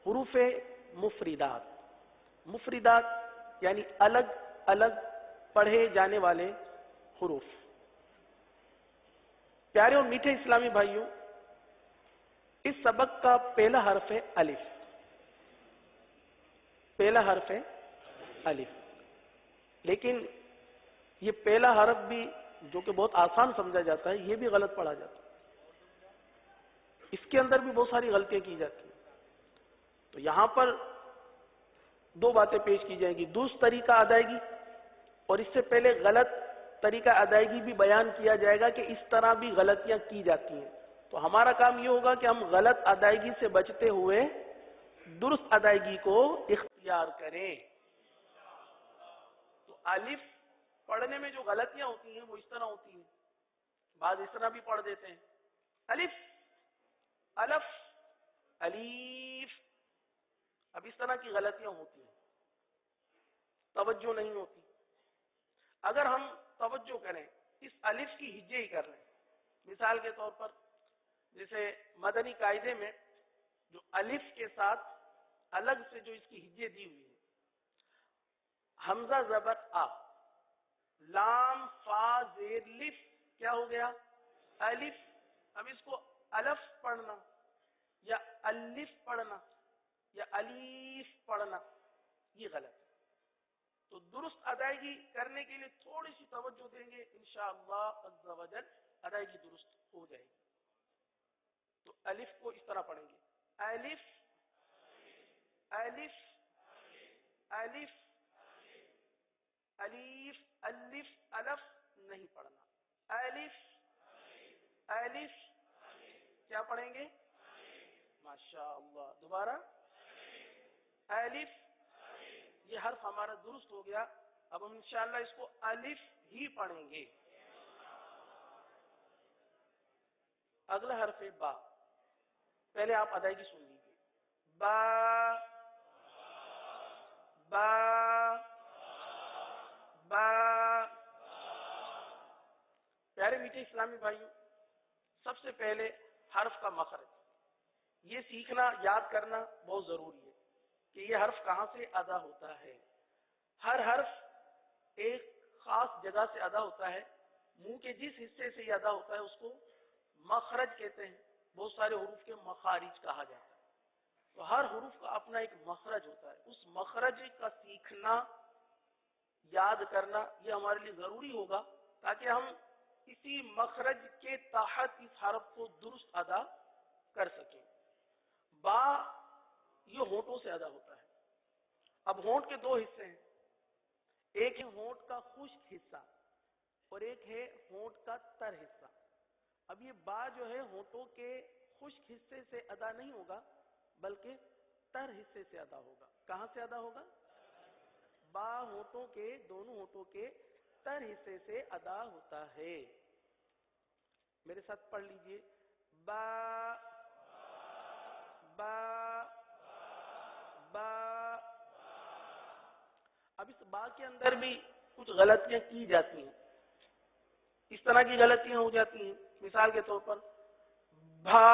حروف مفردات. مفردات یعنی الگ الگ پڑھے جانے والے حروف. پیارے اور میٹھے اسلامی بھائیوں، اس سبق کا پہلا حرف ہے الف. پہلا حرف ہے الف. لیکن یہ پہلا حرف بھی جو کہ بہت آسان سمجھا جاتا ہے، یہ بھی غلط پڑھا جاتا ہے. اس کے اندر بھی بہت ساری غلطیاں کی جاتی ہیں. تو یہاں پر دو باتیں پیش کی جائیں گی. درست طریقہ ادائیگی اور اس سے پہلے غلط طریقہ ادائیگی بھی بیان کیا جائے گا کہ اس طرح بھی غلطیاں کی جاتی ہیں. تو ہمارا کام یہ ہوگا کہ ہم غلط ادائیگی سے بچتے ہوئے درست ادائیگی کو اختیار کریں. تو الف پڑھنے میں جو غلطیاں ہوتی ہیں وہ اس طرح ہوتی ہیں. بعض اس طرح بھی پڑھ دیتے ہیں، الف الف الیف. اب اس طرح کی غلطیاں ہوتی ہیں، توجہ نہیں ہوتی. اگر ہم توجہ کریں، اس الف کی ہجے ہی کر لیں. مثال کے طور پر جیسے مدنی قاعدے میں جو الف کے ساتھ الگ سے جو اس کی ہجے دی ہوئی ہے، حمزہ زبر آ، لام فا زیر لف، کیا ہو گیا؟ الف. اب اس کو الف پڑھنا یا الف پڑھنا یا الیف پڑھنا، یہ غلط ہے. تو درست ادائیگی کرنے کے لیے تھوڑی سی توجہ دیں گے، انشاءاللہ عز و جل ادائیگی درست ہو جائے گی. تو الف کو اس طرح پڑھیں گے، الف الف الف الیف الف الف نہیں پڑھنا. الف الف کیا پڑھیں گے؟ ماشاءاللہ. دوبارہ الف. یہ حرف ہمارا درست ہو گیا. اب ہم انشاءاللہ اس کو الف ہی پڑھیں گے. اگلا حرف ہے با. پہلے آپ ادائیگی سن لیجیے. با با با. پیارے میٹھے اسلامی بھائیوں، سب سے پہلے حرف کا مخرج یہ سیکھنا، یاد کرنا بہت ضروری ہے کہ یہ حرف کہاں سے ادا ہوتا ہے. ہر حرف ایک خاص جگہ سے ادا ہوتا ہے. منہ کے جس حصے سے یہ ادا ہوتا ہے اس کو مخرج کہتے ہیں. بہت سارے حروف کے مخارج کہا جاتا ہے. تو ہر حروف کا اپنا ایک مخرج ہوتا ہے. اس مخرج کا سیکھنا، یاد کرنا یہ ہمارے لیے ضروری ہوگا تاکہ ہم اسی مخرج کے تحت اس حرف کو درست ادا کر سکیں. با یہ ہونٹوں سے ادا ہوتا ہے. اب ہونٹ کے دو حصے ہیں، ایک ہے ہونٹ کا خشک حصہ اور ایک ہے ہونٹ کا تر حصہ. اب یہ با جو ہے ہونٹوں کے خشک حصے سے ادا نہیں ہوگا بلکہ تر حصے سے ادا ہوگا. کہاں سے ادا ہوگا؟ با ہونٹوں کے، دونوں ہونٹوں کے تر حصے سے ادا ہوتا ہے. میرے ساتھ پڑھ لیجئے، با با با. اب اس با کے اندر بھی کچھ غلطیاں کی جاتی ہیں. اس طرح کی غلطیاں ہو جاتی ہیں. مثال کے طور پر بھا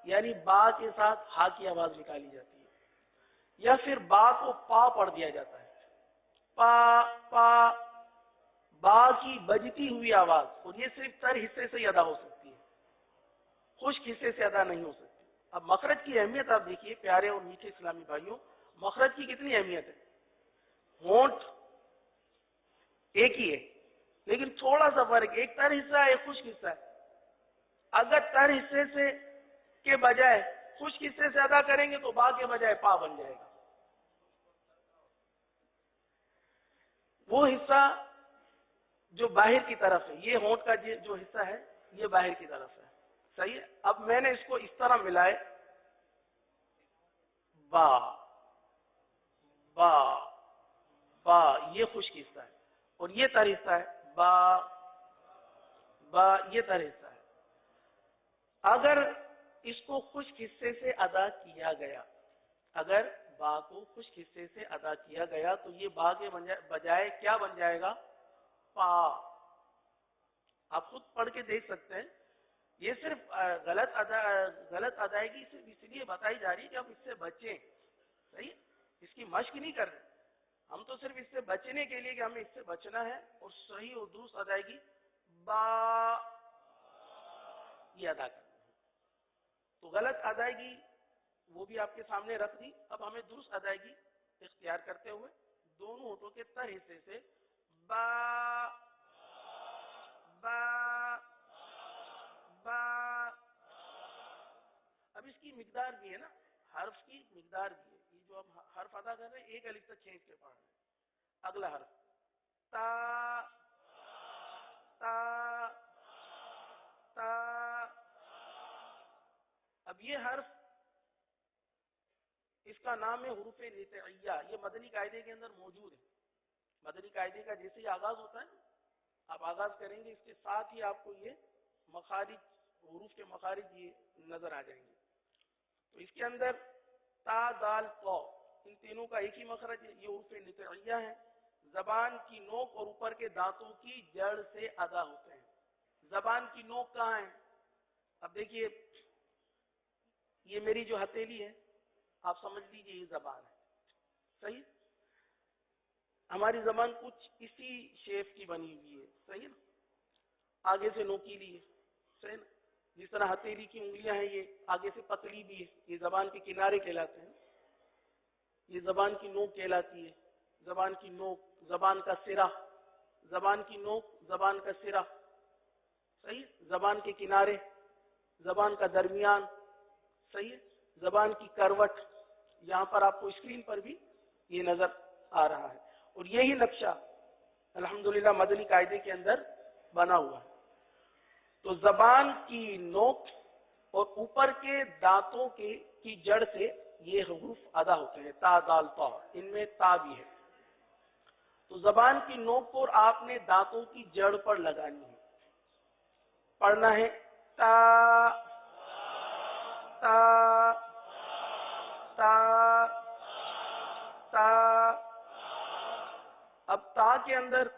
یعنی با کے ساتھ ہا کی آواز نکالی جاتی ہے، یا پھر با کو پا پڑھ دیا جاتا ہے. پا پا، با کی بجتی ہوئی آواز، اور یہ صرف تر حصے سے ہی ادا ہو سکتی ہے، خشک حصے سے ادا نہیں ہو سکتی. اب مخرج کی اہمیت آپ دیکھیے پیارے اور میٹھے اسلامی بھائیوں، مخرج کی کتنی اہمیت ہے. ہونٹ ایک ہی ہے لیکن تھوڑا سا فرق ہے. ایک تر حصہ ہے، ایک خشک حصہ ہے. اگر تر حصے سے کے بجائے خشک حصے سے ادا کریں گے تو با کے بجائے پا بن جائے گا. وہ حصہ جو باہر کی طرف ہے، یہ ہونٹ کا جو حصہ ہے یہ باہر کی طرف ہے. صحیح ہے. اب میں نے اس کو اس طرح ملائے، با با با، یہ خشک حصہ ہے اور یہ تر حصہ ہے. با با، یہ تر حصہ ہے. اگر اس کو خشک حصے سے ادا کیا گیا، اگر با کو خشک حصے سے ادا کیا گیا تو یہ با کے بجائے کیا بن جائے گا؟ پا. آپ خود پڑھ کے دیکھ سکتے ہیں. یہ صرف غلط ادائیگی صرف اس لیے بتائی جا رہی ہے کہ ہم اس سے بچیں. صحیح, اس کی مشق نہیں کر رہے ہم, تو صرف اس سے بچنے کے لیے کہ ہمیں اس سے بچنا ہے اور صحیح اور درست ادائیگی با یہ ادا کرنا ہے. تو غلط ادائیگی وہ بھی آپ کے سامنے رکھ دی. اب ہمیں درست ادائیگی اختیار کرتے ہوئے دونوں ہونٹوں کے تر حصے سے با با با. اب اس کی مقدار بھی ہے نا, حرف کی مقدار بھی ہے. یہ جو ہم حرف ادا کر رہے ہیں ایک الف تک کھینچ کے پڑھ رہے ہیں. اگلا حرف تا تا تا. اب یہ حرف اس کا نام ہے حروف نطعیہ. یہ مدنی قاعدے کے اندر موجود ہے. مدنی قاعدے کا جیسے ہی آغاز ہوتا ہے آپ آغاز کریں گے اس کے ساتھ ہی آپ کو یہ مخارج, حروف کے مخارج یہ نظر آ جائیں گے. تو اس کے اندر تا دال قو ان تینوں کا ایک ہی مخرج ہے. یہ حروف نطعیہ ہیں. زبان کی نوک اور اوپر کے دانتوں کی جڑ سے ادا ہوتے ہیں. زبان کی نوک کہاں ہے؟ اب دیکھیے یہ میری جو ہتھیلی ہے آپ سمجھ لیجیے یہ زبان ہے. صحیح, ہماری زبان کچھ اسی شیپ کی بنی ہوئی ہے. صحیح نا, آگے سے نوکیلی ہے. صحیح نا, جس طرح ہتھیلی کی انگلیاں ہیں یہ آگے سے پتلی بھی ہے. یہ زبان کے کنارے کہلاتے ہیں. یہ زبان کی نوک کہلاتی ہے. زبان کی نوک, زبان کا سرا, زبان کی نوک, زبان کا سرا. صحیح, زبان کے کنارے, زبان کا درمیان. صحیح, زبان کی کروٹ. یہاں پر آپ کو اسکرین پر بھی یہ نظر آ رہا ہے. اور یہی نقشہ الحمدللہ مدنی قاعدے کے اندر بنا ہوا ہے. تو زبان کی نوک اور اوپر کے دانتوں کی جڑ سے یہ حروف ادا ہوتے ہیں. تا دال طا, ان میں تا بھی ہے. تو زبان کی نوک کو آپ نے دانتوں کی جڑ پر لگانی ہے. پڑھنا ہے تا تا تا تا. اب تا کے اندر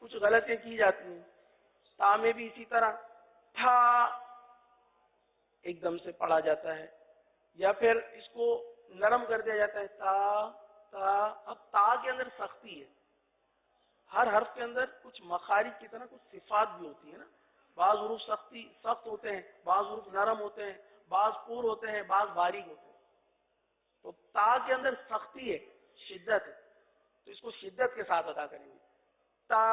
کچھ غلطیاں کی جاتی ہیں. تا میں بھی اسی طرح تھا ایک دم سے پڑھا جاتا ہے, یا پھر اس کو نرم کر دیا جاتا ہے تا تا. اب تا کے اندر سختی ہے. ہر حرف کے اندر کچھ مخارج کی طرح کچھ صفات بھی ہوتی ہے نا. بعض حروف سخت ہوتے ہیں, بعض حروف نرم ہوتے ہیں, بعض پور ہوتے ہیں, بعض باریک ہوتے ہیں. تو تا کے اندر سختی ہے, شدت ہے. تو اس کو شدت کے ساتھ ادا کریں گے. تا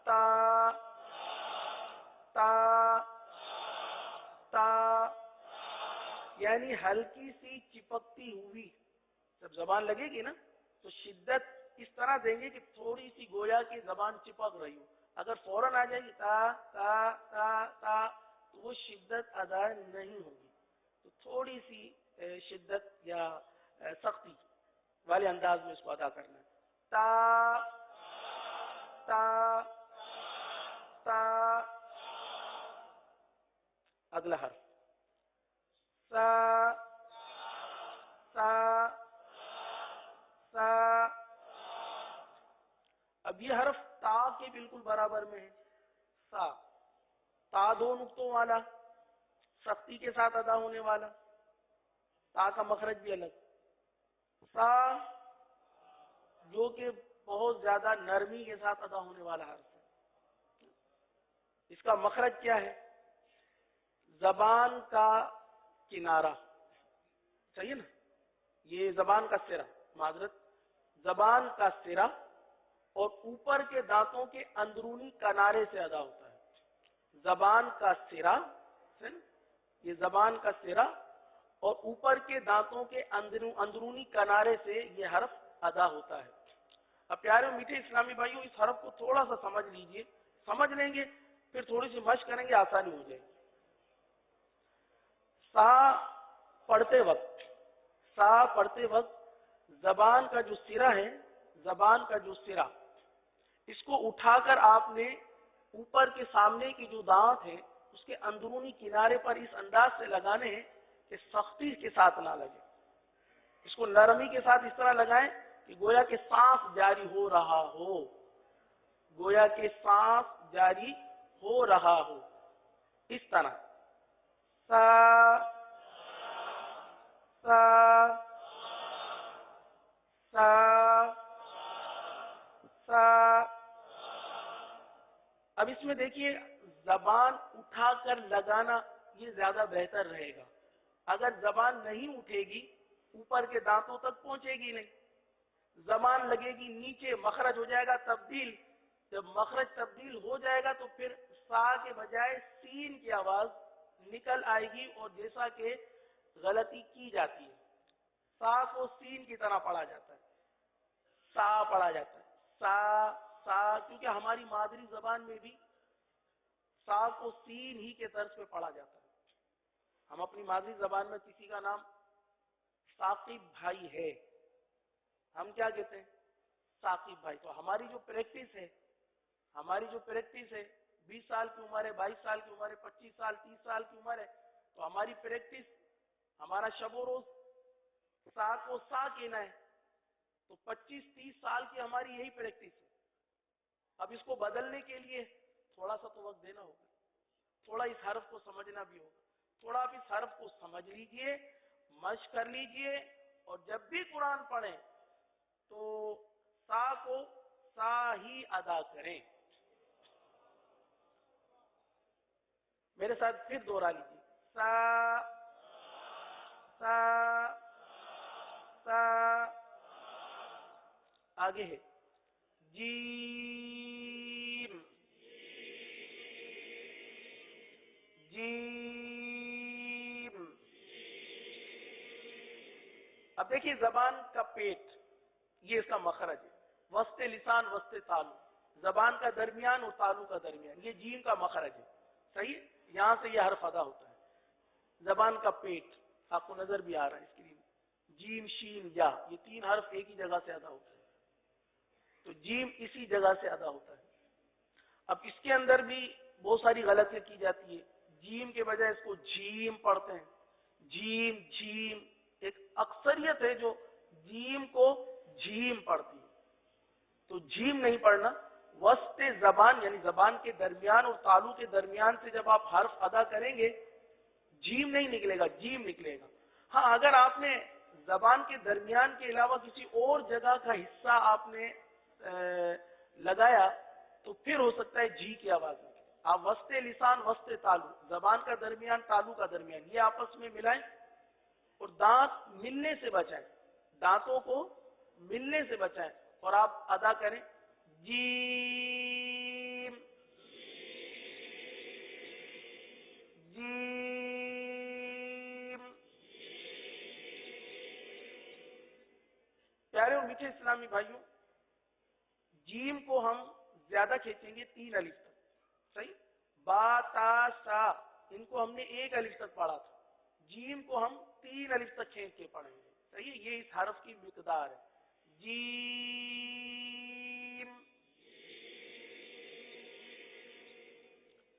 تا تا تا. یعنی ہلکی سی چپکتی ہوئی جب زبان لگے گی نا تو شدت اس طرح دیں گے کہ تھوڑی سی گویا کی زبان چپک رہی ہو. اگر فوراً آ جائے گی تا تا تا تا تو وہ شدت ادا نہیں ہوگی. تو تھوڑی سی شدت یا سختی والے انداز میں اس کو ادا کرنا ہے. تا تا تا. اگلا حرف سا سا سا. اب یہ حرف تا کے بالکل برابر میں ہے. سا, تا دو نقطوں والا, سختی کے ساتھ ادا ہونے والا. تا کا مخرج بھی الگ. سا جو کہ بہت زیادہ نرمی کے ساتھ ادا ہونے والا حرف ہے. اس کا مخرج کیا ہے؟ زبان کا کنارہ. صحیح نا, یہ زبان کا سرا, معذرت, زبان کا سرا اور اوپر کے دانتوں کے اندرونی کنارے سے ادا ہوتا ہے. زبان کا سرا, یہ زبان کا سرا اور اوپر کے دانتوں کے اندرونی کنارے سے یہ حرف ادا ہوتا ہے. اب پیارے میٹھے اسلامی بھائیوں, اس حرف کو تھوڑا سا سمجھ لیجئے. سمجھ لیں گے پھر تھوڑی سی مشق کریں گے, آسانی ہو جائے گی. سا پڑھتے وقت زبان کا جو سرا ہے, زبان کا جو سرا, اس کو اٹھا کر آپ نے اوپر کے سامنے کی جو دانت ہے اس کے اندرونی کنارے پر اس انداز سے لگانے ہیں کہ سختی کے ساتھ نہ لگے. اس کو نرمی کے ساتھ اس طرح لگائیں کہ گویا کہ سانس جاری ہو رہا ہو, گویا کہ سانس جاری ہو رہا ہو، اس طرح سا سا سا سا۔ اب اس میں دیکھیے زبان اٹھا کر لگانا یہ زیادہ بہتر رہے گا۔ اگر زبان نہیں اٹھے گی اوپر کے دانتوں تک پہنچے گی نہیں، زبان لگے گی نیچے، مخرج ہو جائے گا تبدیل۔ جب مخرج تبدیل ہو جائے گا تو پھر سا کے بجائے سین کی آواز نکل آئے گی، اور جیسا کہ غلطی کی جاتی ہے، سا کو سین کی طرح پڑھا جاتا ہے، سا پڑھا جاتا ہے، سا سا، کیونکہ ہماری مادری زبان میں بھی سا کو سین ہی کے طرز پہ پڑھا جاتا ہے۔ ہم اپنی مادری زبان میں کسی کا نام ثاقب بھائی ہے، ہم کیا کہتے ہیں؟ ثاقب بھائی۔ تو ہماری جو پریکٹس ہے، 20 سال کی عمر ہے، 22 سال کی عمر ہے، 25 سال 30 سال کی عمر ہے، تو ہماری پریکٹس، ہمارا شب و روز سا کو سا کہنا ہے، تو 25-30 سال کی ہماری یہی پریکٹس ہے۔ اب اس کو بدلنے کے لیے تھوڑا سا تو وقت دینا ہوگا، تھوڑا اس حرف کو سمجھنا بھی ہوگا، تھوڑا آپ اس حرف کو سمجھ لیجئے، مشق کر لیجئے، اور جب بھی قرآن پڑھیں تو سا کو سا ہی ادا کریں۔ میرے ساتھ پھر دوہرا لیجیے، سا سا سا۔ آگے ہے جیم جیم۔ اب دیکھیے زبان کا پیٹ، یہ اس کا مخرج ہے، وسط لسان وسط تالو، زبان کا درمیان اور تالو کا درمیان، یہ جیم کا مخرج ہے، صحیح؟ یہاں سے یہ حرف ادا ہوتا ہے۔ زبان کا پیٹ آپ کو نظر بھی آ رہا ہے اسکرین، جیم شین یا، یہ 3 حرف ایک ہی جگہ سے ادا ہوتا ہے، تو جیم اسی جگہ سے ادا ہوتا ہے۔ اب اس کے اندر بھی بہت ساری غلطیاں کی جاتی ہے، جیم کے بجائے اس کو جیم پڑھتے ہیں، جیم جیم، ایک اکثریت ہے جو جیم کو جیم پڑھتی ہے، تو جیم نہیں پڑھنا، وسط زبان یعنی زبان کے درمیان اور تالو کے درمیان سے جب آپ حرف ادا کریں گے جیم نہیں نکلے گا، جیم نکلے گا۔ ہاں اگر آپ نے زبان کے درمیان کے علاوہ کسی اور جگہ کا حصہ آپ نے لگایا تو پھر ہو سکتا ہے جی کی آواز نکلے۔ آپ وسط لسان وسط تالو، زبان کا درمیان تالو کا درمیان، یہ آپس میں ملائیں اور دانت ملنے سے بچائیں، دانتوں کو ملنے سے بچائیں، اور آپ ادا کریں جیم جیم۔ پیارے اور میٹھے اسلامی بھائیوں، جیم کو ہم زیادہ کھینچیں گے 3 الف تک، صحیح؟ با تا سا ان کو ہم نے 1 الف تک پڑھا تھا، جیم کو ہم 3 الف تک کھینچ کے پڑھیں گے، صحیح؟ یہ اس حرف کی مقدار ہے، جیم۔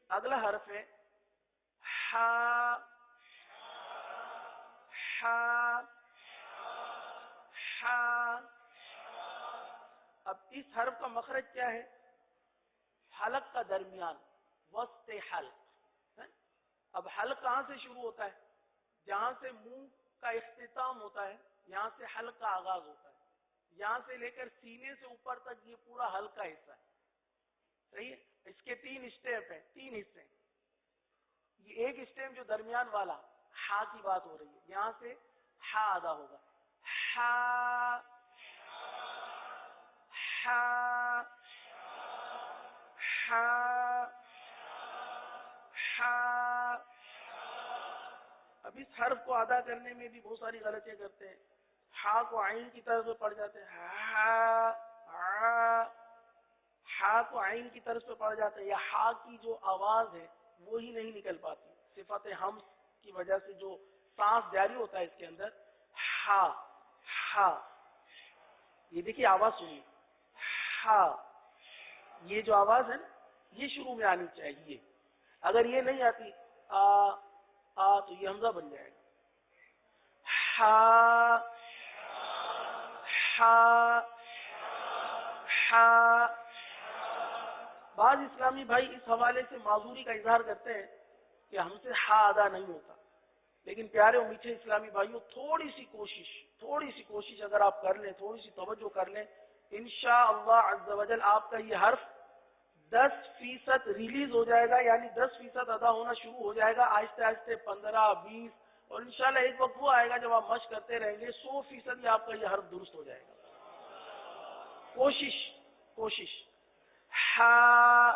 اگلا حرف ہے ہا ہا ہا۔ اب اس حرف کا مخرج کیا ہے؟ حلق کا درمیان، وسط حلق۔ اب حلق کہاں سے شروع ہوتا ہے؟ جہاں سے منہ کا اختتام ہوتا ہے، یہاں سے حلق کا آغاز ہوتا ہے، یہاں سے لے کر سینے سے اوپر تک یہ پورا حلق کا حصہ ہے، صحیح ہے؟ اس کے 3 اسٹیپ ہیں، 3 حصے ہیں۔ یہ ایک اسٹیپ جو درمیان والا ہا کی بات ہو رہی ہے، یہاں سے ہا ادا ہوگا، ہا ہا ہا ہا۔ اب اس حرف کو ادا کرنے میں بھی بہت ساری غلطیاں کرتے ہیں، ہا کو عین کی طرف سے پڑھ جاتے ہیں، ہا کو عین کی طرف سے پڑھ جاتے ہیں، یا ہا کی جو آواز ہے وہی نہیں نکل پاتی، صفت حمز کی وجہ سے جو سانس جاری ہوتا ہے اس کے اندر، ہا ہا، یہ دیکھیے آواز سنیے، ہا، یہ جو آواز ہے نا یہ شروع میں آنی چاہیے، اگر یہ نہیں آتی تو یہ حمزہ بن جائے گا، ہا ہا ہا۔ بعض اسلامی بھائی اس حوالے سے معذوری کا اظہار کرتے ہیں کہ ہم سے ہا ادا نہیں ہوتا، لیکن پیارے اور میٹھے اسلامی بھائیوں، تھوڑی سی کوشش اگر آپ کر لیں، تھوڑی سی توجہ کر لیں، انشاءاللہ عز و جل آپ کا یہ حرف 10% ریلیز ہو جائے گا، یعنی 10% ادا ہونا شروع ہو جائے گا، آہستہ آہستہ 15، 20، اور انشاءاللہ ایک وقت وہ آئے گا جب آپ مشق کرتے رہیں گے 100% آپ کا یہ حرف درست ہو جائے گا۔ کوشش ہا۔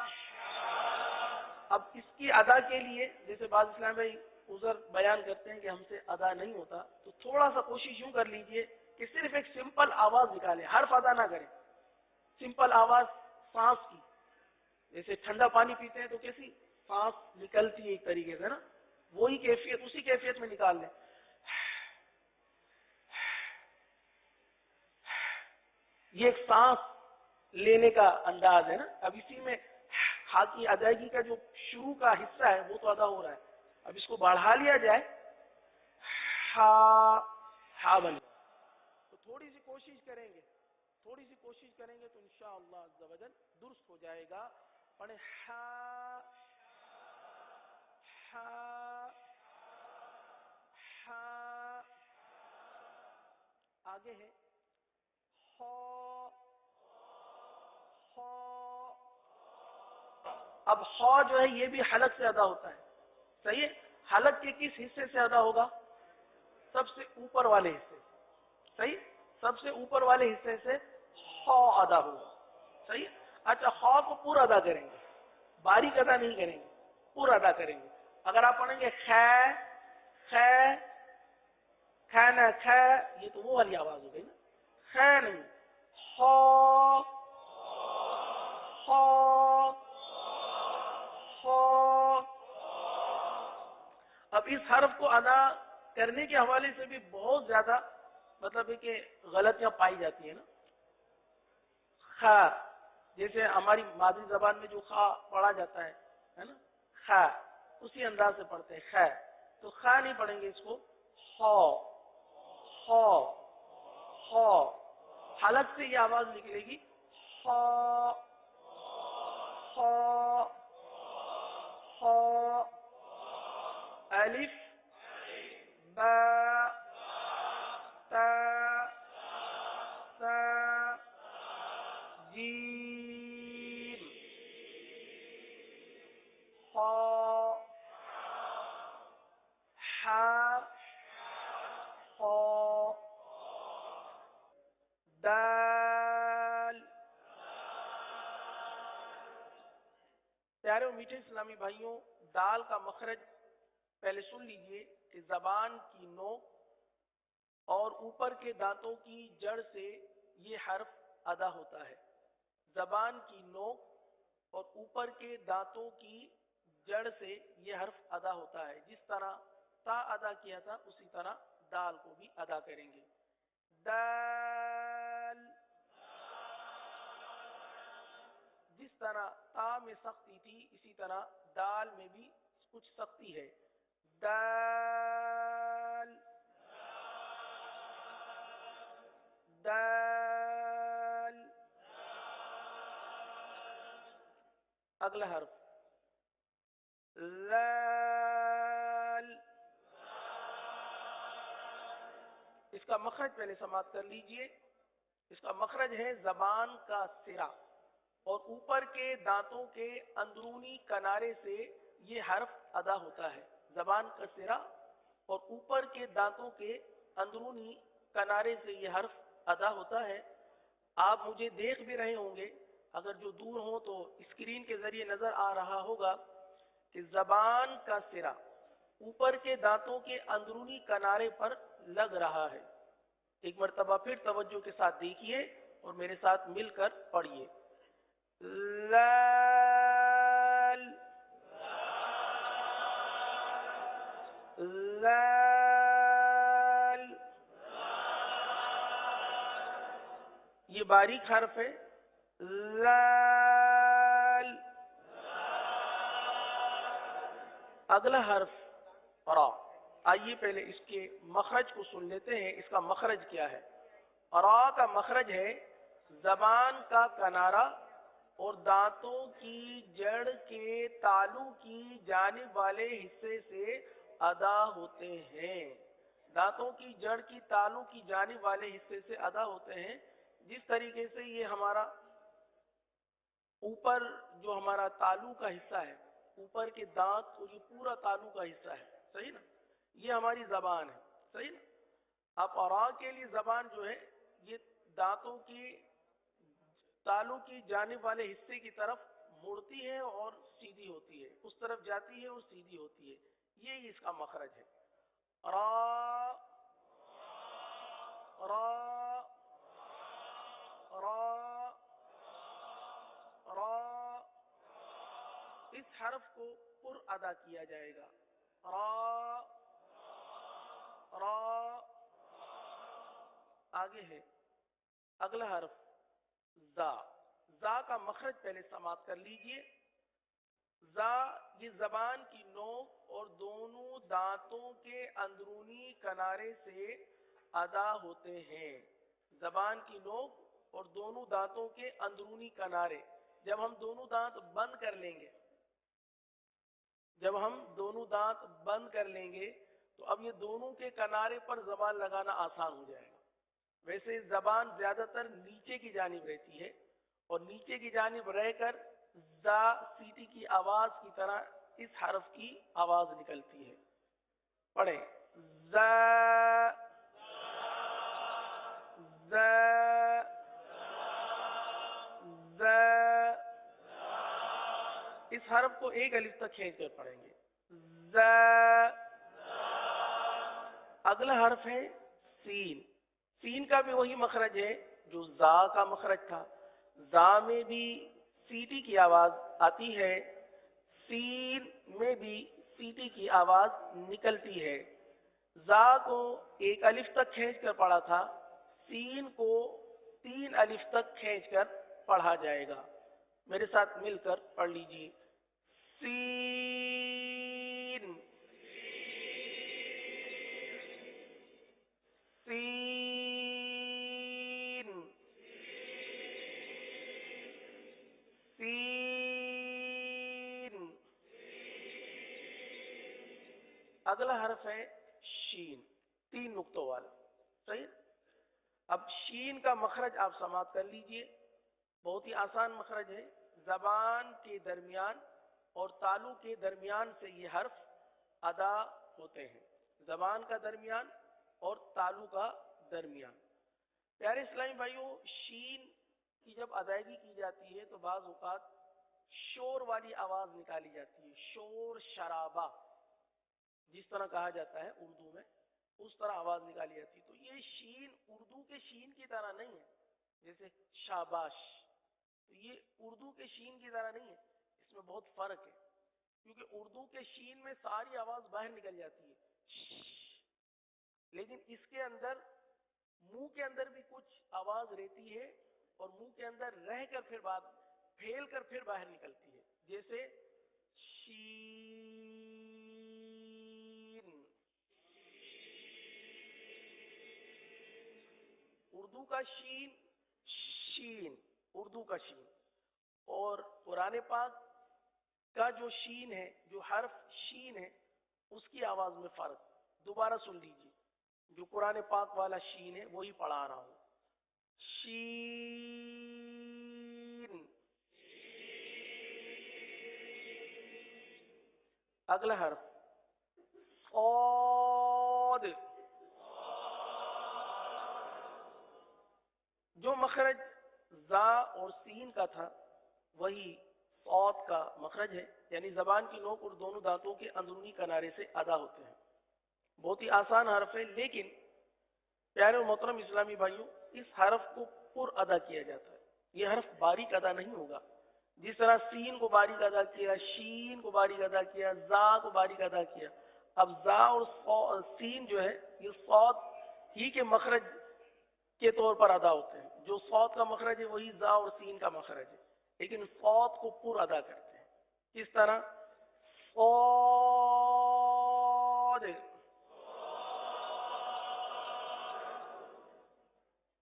اب اس کی ادا کے لیے جیسے بعض اسلام بھائی عذر بیان کرتے ہیں کہ ہم سے ادا نہیں ہوتا، تو تھوڑا سا کوشش یوں کر لیجئے کہ صرف ایک سمپل آواز نکالیں، حرف ادا نہ کریں، سمپل آواز سانس کی، جیسے ٹھنڈا پانی پیتے ہیں تو کیسی سانس نکلتی ہے ایک طریقے سے نا، وہی کیفیت، اسی کیفیت میں نکال لیں۔ یہ ایک سانس لینے کا انداز ہے نا۔ اب اسی میں ہا کی ادائیگی کا جو شروع کا حصہ ہے وہ تو ادا ہو رہا ہے، اب اس کو بڑھا لیا جائے، ہا بنے، تو تھوڑی سی کوشش کریں گے تو انشاءاللہ عز و جل درست ہو جائے گا۔ پڑھیں ہا، آگے ہے اب خو جو ہے یہ بھی حلق سے ادا ہوتا ہے، صحیح ہے؟ حلق کے کس حصے سے ادا ہوگا؟ سب سے اوپر والے حصے، صحیح، سب سے اوپر والے حصے سے خو ادا ہوگا، صحیح۔ اچھا، خو کو پورا ادا کریں گے، باریک ادا نہیں کریں گے، پورا ادا کریں گے۔ اگر آپ پڑھیں گے خ، یہ تو وہ والی آواز ہو گئی نا، خ نہیں، خو، اب اس حرف کو ادا کرنے کے حوالے سے بھی بہت زیادہ مطلب ہے کہ غلطیاں پائی جاتی ہیں نا۔ خا، جیسے ہماری مادری زبان میں جو خا پڑھا جاتا ہے نا، خا، اسی انداز سے پڑھتے ہیں خا، تو خا نہیں پڑھیں گے اس کو، خو، حلق سے یہ آواز نکلے گی، خو، الف، با، تا، سا، جیم، خا، حا، خو، دال۔ پیارے و میٹھے اسلامی بھائیوں، دال کا مخرج پہلے سن لیجئے کہ زبان کی نوک اور اوپر کے دانتوں کی جڑ سے یہ حرف ادا ہوتا ہے۔ زبان کی نوک اور اوپر کے دانتوں کی جڑ سے یہ حرف ادا ہوتا ہے۔ جس طرح تا ادا کیا تھا اسی طرح دال کو بھی ادا کریں گے۔ دال، جس طرح تا میں سختی تھی اسی طرح دال میں بھی کچھ سختی ہے۔ دال، دال، اگلا حرف لال، اس کا مخرج پہلے سماعت کر لیجئے۔ اس کا مخرج ہے زبان کا سرا اور اوپر کے دانتوں کے اندرونی کنارے سے یہ حرف ادا ہوتا ہے۔ زبان کا سرا اور اوپر کے دانتوں کے اندرونی کنارے سے یہ حرف ادا ہوتا ہے۔ آپ مجھے دیکھ بھی رہے ہوں گے، اگر جو دور ہوں تو اسکرین کے ذریعے نظر آ رہا ہوگا کہ زبان کا سرا اوپر کے دانتوں کے اندرونی کنارے پر لگ رہا ہے۔ ایک مرتبہ پھر توجہ کے ساتھ دیکھیے اور میرے ساتھ مل کر پڑھیے۔ لال، لال، یہ باریک حرف ہے، لال۔ اگلا حرف را، آئیے پہلے اس کے مخرج کو سن لیتے ہیں۔ اس کا مخرج کیا ہے؟ را کا مخرج ہے زبان کا کنارہ اور دانتوں کی جڑ کے تالو کی جانب والے حصے سے ادا ہوتے ہیں. دانتوں کی جڑ کی تالو کی جانب والے حصے سے ادا ہوتے ہیں. جس طریقے سے یہ ہمارا اوپر جو ہمارا تالو کا حصہ ہے، اوپر کے دانت اور یہ پورا تالو کا حصہ ہے، صحیح نا، یہ ہماری زبان ہے، صحیح نا. اب اورا کے لیے زبان جو ہے یہ دانتوں کی تالو کی جانب والے حصے کی طرف مڑتی ہے اور سیدھی ہوتی ہے، اس طرف جاتی ہے اور سیدھی ہوتی ہے. یہی اس کا مخرج ہے. را را را را. اس حرف کو پر ادا کیا جائے گا. را را. آگے ہے اگلا حرف زا. زا کا مخرج پہلے سماعت کر لیجئے. زا یہ زبان کی نوک اور دونوں دانتوں کے اندرونی کنارے سے ادا ہوتے ہیں. زبان کی نوک اور دونوں دانتوں کے اندرونی کنارے. جب ہم دونوں دانت بند کر لیں گے، تو اب یہ دونوں کے کنارے پر زبان لگانا آسان ہو جائے گا. ویسے زبان زیادہ تر نیچے کی جانب رہتی ہے اور نیچے کی جانب رہ کر زا سیٹی کی آواز کی طرح اس حرف کی آواز نکلتی ہے. پڑھیں زا زا زا. اس حرف کو ایک الف تک کھینچ کر پڑھیں گے. زا. اگلا حرف ہے سین. سین کا بھی وہی مخرج ہے جو زا کا مخرج تھا. زا میں بھی سیٹی کی آواز آتی ہے، سین میں بھی سیٹی کی آواز نکلتی ہے. زا کو ایک الف تک کھینچ کر پڑھا تھا، سین کو 3 الف تک کھینچ کر پڑھا جائے گا. میرے ساتھ مل کر پڑھ لیجیے. سین سین سین. اگلا حرف ہے شین، 3 نقطوں والا، صحیح. اب شین کا مخرج آپ سماعت کر لیجئے. بہت ہی آسان مخرج ہے. زبان کے درمیان اور تالو کے درمیان سے یہ حرف ادا ہوتے ہیں. زبان کا درمیان اور تالو کا درمیان. پیارے اسلامی بھائیوں، شین کی جب ادائیگی کی جاتی ہے تو بعض اوقات شور والی آواز نکالی جاتی ہے، شور شرابہ جس طرح کہا جاتا ہے اردو میں، اس طرح آواز نکالی جاتی ہے. تو یہ شین اردو کے شین کی طرح نہیں ہے، جیسے شاباش، تو یہ اردو کے شین کی طرح نہیں ہے. اس میں بہت فرق ہے، کیونکہ اردو کے شین میں ساری آواز باہر نکل جاتی ہے، لیکن اس کے اندر منہ کے اندر بھی کچھ آواز رہتی ہے اور منہ کے اندر رہ کر پھر بات پھیل کر پھر باہر نکلتی ہے، جیسے شین. اردو کا شین شین، اردو کا شین، اور قرآن پاک کا جو شین ہے، جو حرف شین ہے، اس کی آواز میں فرق. دوبارہ سن لیجیے، جو قرآن پاک والا شین ہے وہی پڑھا رہا ہوں. شین. اگلا حرف صاد. جو مخرج زا اور سین کا تھا وہی صاد کا مخرج ہے، یعنی زبان کی نوک اور دونوں دانتوں کے اندرونی کنارے سے ادا ہوتے ہیں. بہت ہی آسان حرف ہے، لیکن پیارے اور محترم اسلامی بھائیوں، اس حرف کو پر ادا کیا جاتا ہے. یہ حرف باریک ادا نہیں ہوگا. جس طرح سین کو باریک ادا کیا، شین کو باریک ادا کیا، زا کو باریک ادا کیا، اب زا اور سین جو ہے یہ صاد ہی کے مخرج کے طور پر ادا ہوتے ہیں. جو صاد کا مخرج ہے وہی زا اور سین کا مخرج ہے، لیکن صاد کو پر ادا کرتے ہیں. کس طرح؟ صاد.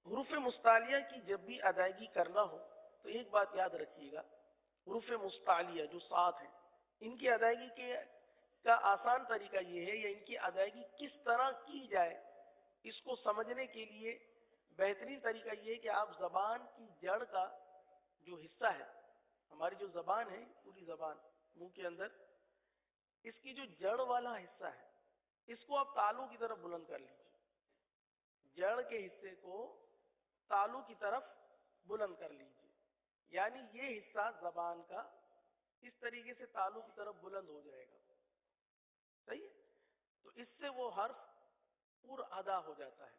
حروف مستعلیہ کی جب بھی ادائیگی کرنا ہو تو ایک بات یاد رکھیے گا، حروف مستعلیہ جو 7 ہیں، ان کی ادائیگی کا آسان طریقہ یہ ہے، یا ان کی ادائیگی کس طرح کی جائے، اس کو سمجھنے کے لیے بہترین طریقہ یہ ہے کہ آپ زبان کی جڑ کا جو حصہ ہے، ہماری جو زبان ہے، پوری زبان منہ کے اندر، اس کی جو جڑ والا حصہ ہے، اس کو آپ تالو کی طرف بلند کر لیجیے، جڑ کے حصے کو تالو کی طرف بلند کر لیجیے، یعنی یہ حصہ زبان کا اس طریقے سے تالو کی طرف بلند ہو جائے گا، صحیح ہے؟ تو اس سے وہ حرف پر ادا ہو جاتا ہے،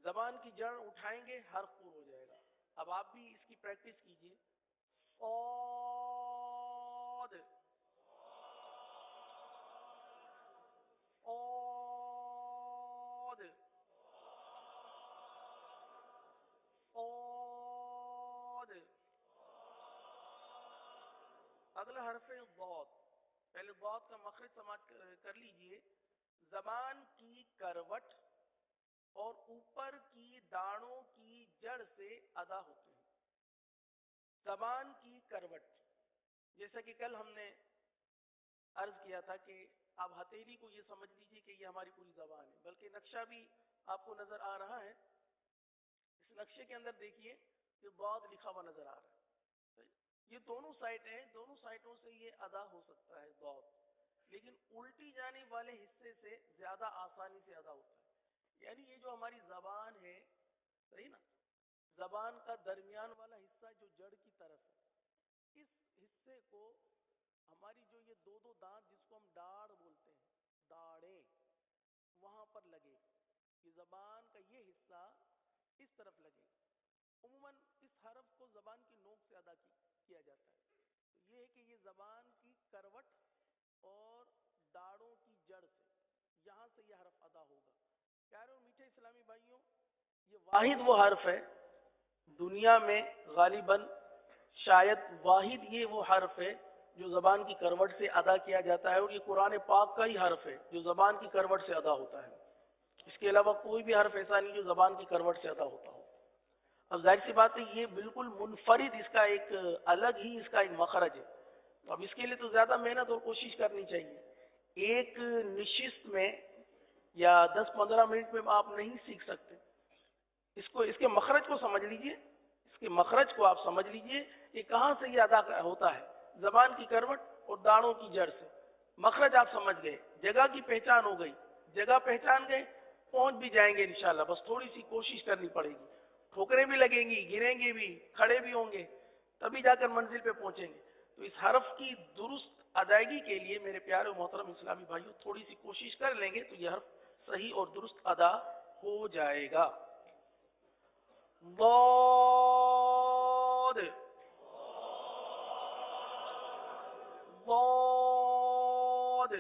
زبان کی جڑ اٹھائیں گے حرف پر ہو جائے گا۔ اب آپ بھی اس کی پریکٹس کیجیے، صاد، صاد، صاد۔ اگلا حرف ہے ضاد، پہلے ضاد کا مخرج سماعت کر لیجئے، زبان کی کروٹ اور اوپر کی داڑوں کی جڑ سے ادا ہوتے ہیں۔ زبان کی کروٹ، جیسا کہ کل ہم نے عرض کیا تھا کہ آپ ہتھیلی کو یہ سمجھ لیجئے کہ یہ ہماری پوری زبان ہے، بلکہ نقشہ بھی آپ کو نظر آ رہا ہے، اس نقشے کے اندر دیکھیے کہ ضاد لکھا ہوا نظر آ رہا ہے، یہ دونوں سائٹ ہیں، دونوں سائٹوں سے یہ ادا ہو سکتا ہے ضاد، لیکن الٹی جانب والے حصے سے زیادہ آسانی سے ادا ہوتا ہے، یعنی یہ جو ہماری زبان ہے، صحیح نا، زبان کا درمیان والا حصہ جو جڑ کی طرف ہے، اس حصے کو ہماری جو یہ دو دانت جس کو ہم ڈاڑ بولتے ہیں، داڑیں، وہاں پر لگے، یہ زبان کا یہ حصہ اس طرف لگے۔ عموماً اس حرف کو زبان کی نوک سے ادا کیا جاتا ہے، تو یہ ہے کہ یہ زبان کی کروٹ اور داڑوں کی جڑ سے، یہاں سے یہ حرف ادا ہوگا۔ پیارے اور میٹھے اسلامی بھائیوں، یہ واحد وہ حرف ہے دنیا میں، غالباً شاید واحد یہ وہ حرف ہے جو زبان کی کروٹ سے ادا کیا جاتا ہے، اور یہ قرآن پاک کا ہی حرف ہے جو زبان کی کروٹ سے ادا ہوتا ہے، اس کے علاوہ کوئی بھی حرف ایسا نہیں جو زبان کی کروٹ سے ادا ہوتا ہو۔ اب ظاہر سی بات ہے یہ بالکل منفرد، اس کا ایک الگ ہی اس کا ایک مخرج ہے، اب اس کے لیے تو زیادہ محنت اور کوشش کرنی چاہیے، ایک نشست میں یا 10-15 منٹ میں آپ نہیں سیکھ سکتے اس کے مخرج کو سمجھ لیجئے، اس کے مخرج کو آپ سمجھ لیجئے کہ کہاں سے یہ ادا ہوتا ہے، زبان کی کروٹ اور داڑوں کی جڑ سے، مخرج آپ سمجھ گئے، جگہ کی پہچان ہو گئی، جگہ پہچان گئے، پہنچ بھی جائیں گے انشاءاللہ، بس تھوڑی سی کوشش کرنی پڑے گی، ٹھوکریں بھی لگیں گی، گریں گے بھی، کھڑے بھی ہوں گے، تبھی جا کر منزل پہ پہنچیں گے۔ تو اس حرف کی درست ادائیگی کے لیے میرے پیارے و محترم اسلامی بھائیوں، تھوڑی سی کوشش کر لیں گے تو یہ حرف صحیح اور درست ادا ہو جائے گا۔ ضاد، ضاد،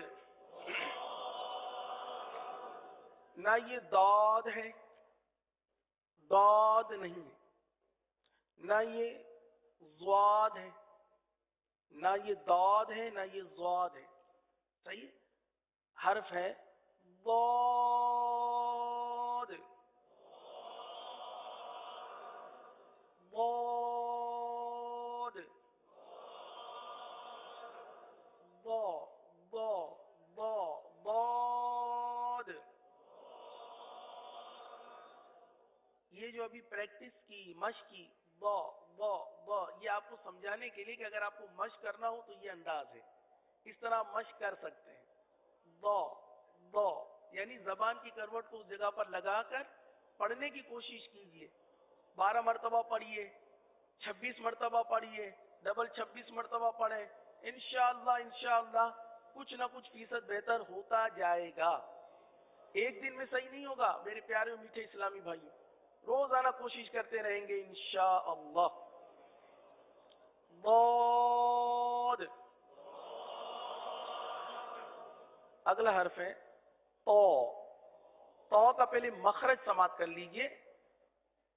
نہ یہ داد ہے، داد نہیں ہے، نہ یہ ضاد ہے، نہ یہ داد ہے، نہ یہ ضاد ہے، صحیح حرف ہے ضاد، ضاد، ضا، ضا، ضا، ضاد۔ یہ جو ابھی پریکٹس کی، مشق کی، ضا، ضا، ضا، یہ آپ کو سمجھانے کے لیے کہ اگر آپ کو مشق کرنا ہو تو یہ انداز ہے، اس طرح مشق کر سکتے ہیں۔ ضا، ضا، یعنی زبان کی کروٹ کو اس جگہ پر لگا کر پڑھنے کی کوشش کیجئے، 12 مرتبہ پڑھیے، 26 مرتبہ پڑھیے، ڈبل 26 مرتبہ پڑھیں، انشاءاللہ انشاءاللہ کچھ نہ کچھ فیصد بہتر ہوتا جائے گا۔ ایک دن میں صحیح نہیں ہوگا میرے پیارے و میٹھے اسلامی بھائیوں، روزانہ کوشش کرتے رہیں گے انشاءاللہ۔ ضاد، اگلا حرف ہے تو، تو کا پہلے مخرج سماعت کر لیجئے،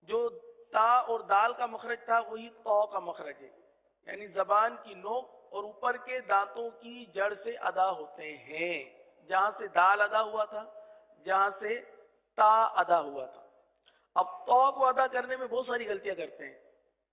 جو تا اور دال کا مخرج تھا وہی تو کا مخرج ہے، یعنی زبان کی نوک اور اوپر کے دانتوں کی جڑ سے ادا ہوتے ہیں، جہاں سے دال ادا ہوا تھا، جہاں سے تا ادا ہوا تھا۔ اب تو کو ادا کرنے میں بہت ساری غلطیاں کرتے ہیں،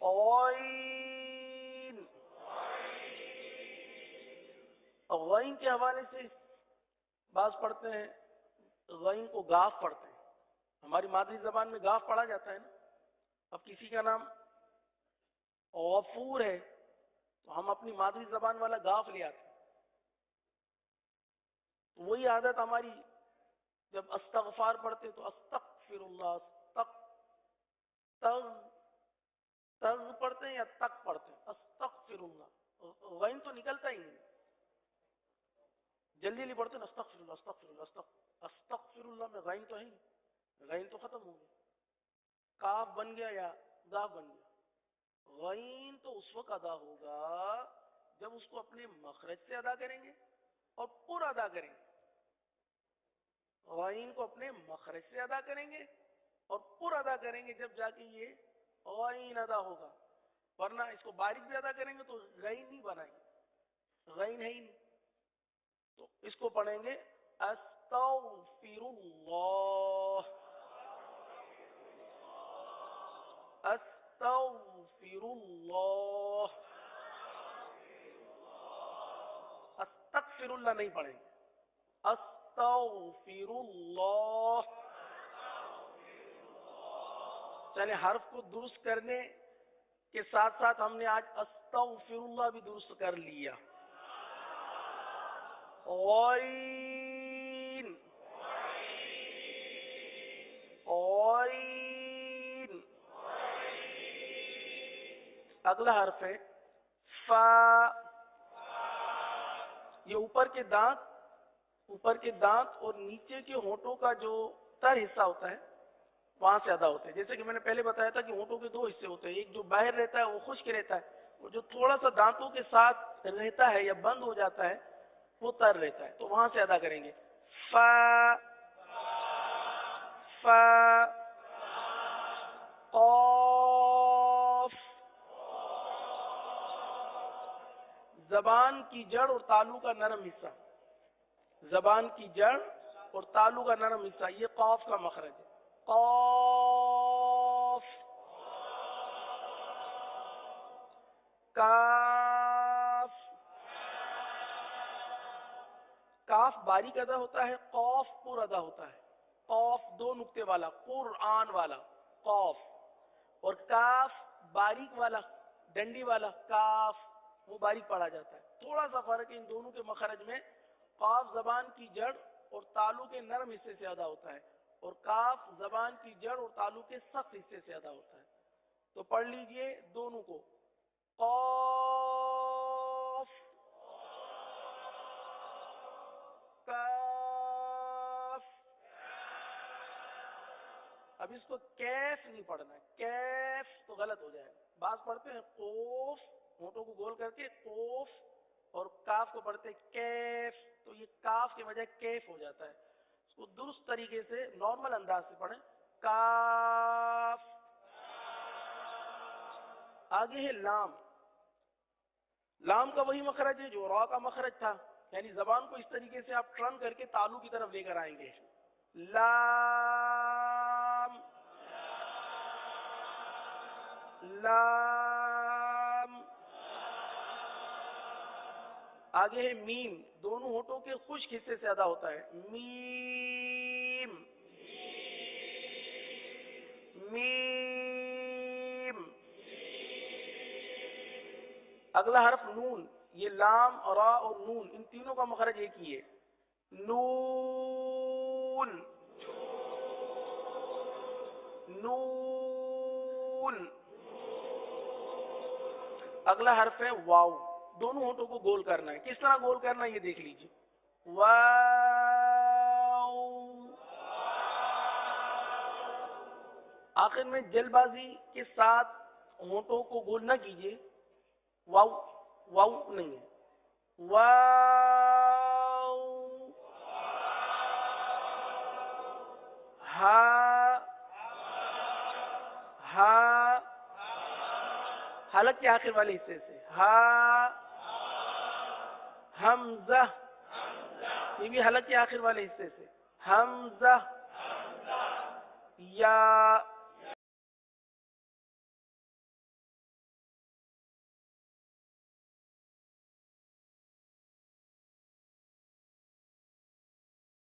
غین، غین کے حوالے سے بعض پڑھتے ہیں غین کو گاف پڑھتے ہیں. ہماری مادری زبان میں گاف پڑھا جاتا ہے نا. اب کسی کا نام غفور ہے تو ہم اپنی مادری زبان والا گاف لے آتے ہیں. وہی عادت ہماری جب استغفار پڑھتے تو استغفر اللہ، تغ پڑھتے ہیں یا تک پڑھتے ہیں؟ استغفر اللہ. غین تو نکلتا ہی نہیں، جلدی نہیں پڑھتے نا. استغفر اللہ استغفر اللہ استغفر اللہ میں غین تو ہے نہیں، غین تو ختم ہو گیا. کاف بن گیا یا گاف بن گیا. غین تو اس وقت ادا ہوگا جب اس کو اپنے مخرج سے ادا کریں گے اور پر ادا کریں گے. غین کو اپنے مخرج سے ادا کریں گے اور پر ادا کریں گے جب جا کے یہ غین ادا ہوگا. ورنہ اس کو باریک بھی ادا کریں گے تو غین نہیں بنائیں گے، غین ہے ہی نہیں. تو اس کو پڑھیں گے استغفر اللہ، استغفر اللہ. استغفر اللہ نہیں پڑھیں گے، استغفر اللہ. چلے حرف کو درست کرنے کے ساتھ ساتھ ہم نے آج استغفر اللہ بھی درست کر لیا. غین، غین. اگلا حرف ہے فا. یہ اوپر کے دانت اور نیچے کے ہونٹوں کا جو تر حصہ ہوتا ہے وہاں سے ادا ہوتے ہیں. جیسے کہ میں نے پہلے بتایا تھا کہ ہونٹوں کے دو حصے ہوتے ہیں، ایک جو باہر رہتا ہے وہ خشک رہتا ہے، اور جو تھوڑا سا دانتوں کے ساتھ رہتا ہے یا بند ہو جاتا ہے وہ تر رہتا ہے. تو وہاں سے ادا کریں گے فا، فا. قاف، زبان کی جڑ اور تالو کا نرم حصہ، زبان کی جڑ اور تالو کا نرم حصہ، یہ قاف کا مخرج ہے. قاف. کاف، کاف باریک ادا ہوتا ہے، قاف پر ادا ہوتا ہے. قاف دو نقطے والا، قرآن والا قاف، اور کاف باریک والا ڈنڈی والا کاف، وہ باریک پڑھا جاتا ہے. تھوڑا سا فرق ہے ان دونوں کے مخرج میں. قاف زبان کی جڑ اور تالو کے نرم حصے سے ادا ہوتا ہے، اور کاف زبان کی جڑ اور تالو کے سخت حصے سے ادا ہوتا ہے. تو پڑھ لیجئے دونوں کو. قاف، کاف. اب اس کو کیف نہیں پڑھنا ہے، کیف تو غلط ہو جائے. بعض پڑھتے ہیں قوف، ہونٹوں کو گول کر کے قوف، اور کاف کو پڑھتے ہیں کیف، تو یہ کاف کے بجائے کیف ہو جاتا ہے. اس کو درست طریقے سے نارمل انداز سے پڑھیں. کاف. آگے ہے لام. لام کا وہی مخرج ہے جو را کا مخرج تھا، یعنی زبان کو اس طریقے سے آپ ٹرن کر کے تالو کی طرف لے کر آئیں گے. لام، لام. آگے ہے میم. دونوں ہونٹوں کے خشک حصے سے ادا ہوتا ہے. میم، میم. اگلا حرف نون. یہ لام، را اور نون ان تینوں کا مخرج ایک ہی ہے. نون، نون. اگلا حرف ہے واو. دونوں ہونٹوں کو گول کرنا ہے. کس طرح گول کرنا ہے یہ دیکھ لیجیے. واو. آخر میں جلد بازی کے ساتھ ہونٹوں کو گول نہ کیجیے. واو، واو نہیں ہے. واو. ہا، ہا. حلق کے آخر والے حصے سے. ہا. حمزہ. یہ بھی حلق کے آخر والے حصے سے. حمزہ. یا.